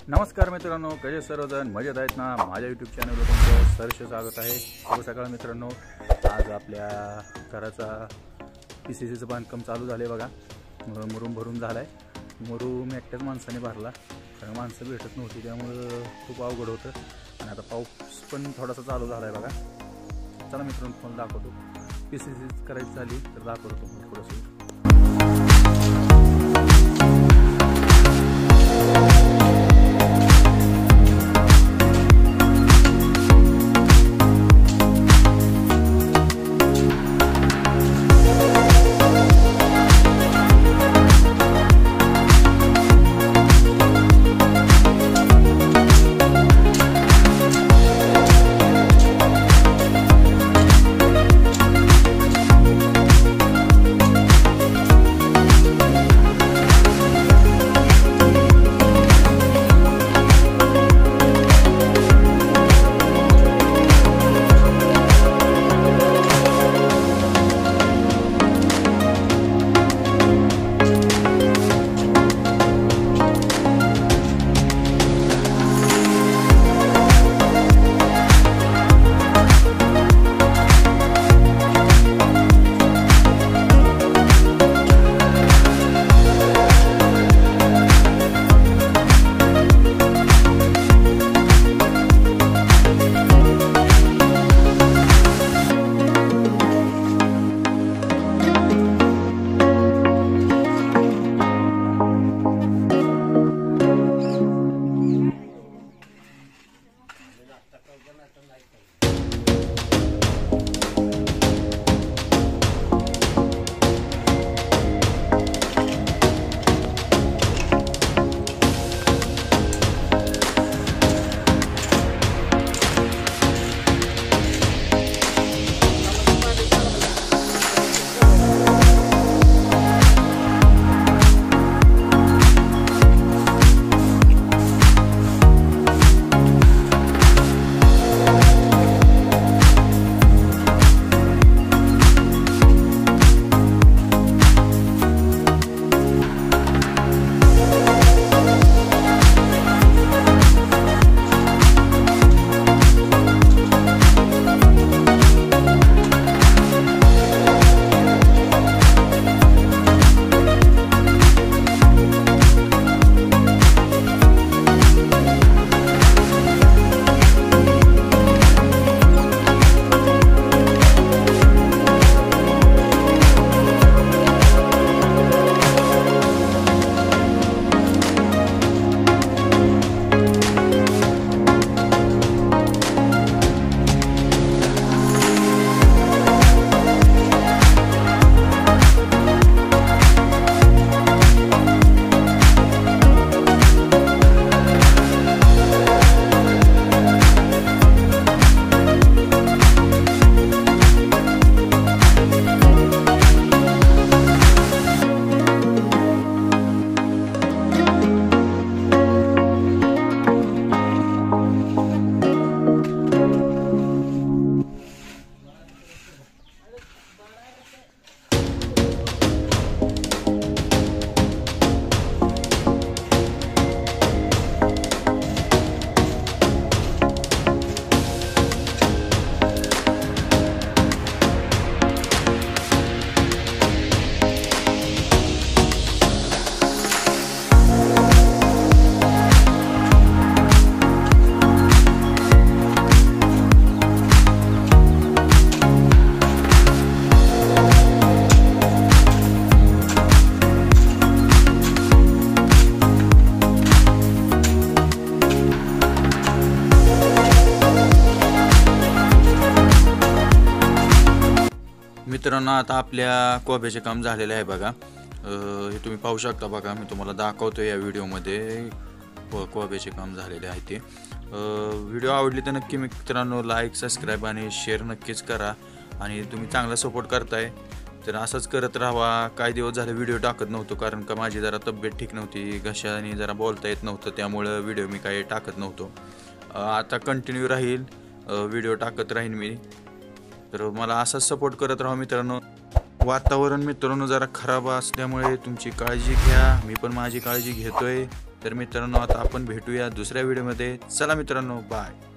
नमस्कार मित्रांनो, कसे सर्वजण मजेत आहेत ना। माझ्या यूट्यूब चॅनलवर तुमचं सहर्ष स्वागत आहे। शुभ सकाळ मित्रांनो। आज आपल्या घराचा PCCचं बांधकाम चालू झाले बघा। मुरुम भरून झालाय। मुरुम एकट्याच माणसाने भरला, कारण माणसं भेटत नव्हती, त्यामुळे खूप अवघड होतं। आणि आता पाऊस पण थोडासा चालू झालाय बघा। चला मित्रांनो, फोन दाखवतो। PCC करायची झाली तर दाखवतो तुम्हाला थोडंसं। मित्रांनो, आता आपल्या कोब्याचे काम झालेले आहे बघा। हे तुम्ही पाहू शकता बघा, मी तुम्हाला दाखवतो या व्हिडिओमध्ये कोब्याचे काम झालेले आहे ते। व्हिडिओ आवडली तर नक्की मित्रांनो लाईक, सबस्क्राईब आणि शेअर नक्कीच करा। आणि तुम्ही चांगला सपोर्ट करताय तर असंच करत राहा। काही दिवस झाले व्हिडिओ टाकत नव्हतो, कारण का माझी जरा तब्येत ठीक नव्हती, घशाने जरा बोलता येत नव्हतं, त्यामुळे व्हिडिओ मी काही टाकत नव्हतो। आता कंटिन्यू राहील, व्हिडिओ टाकत राहीन मी। तर मला असाच सपोर्ट करत राहा मित्रांनो। वातावरण मित्रांनो जरा खराब असल्यामुळे तुमची काळजी घ्या, मी पण माझी काळजी घेतोय। तर मित्रांनो आता आपण भेटूया दुसऱ्या व्हिडिओमध्ये. चला मित्रांनो, बाय.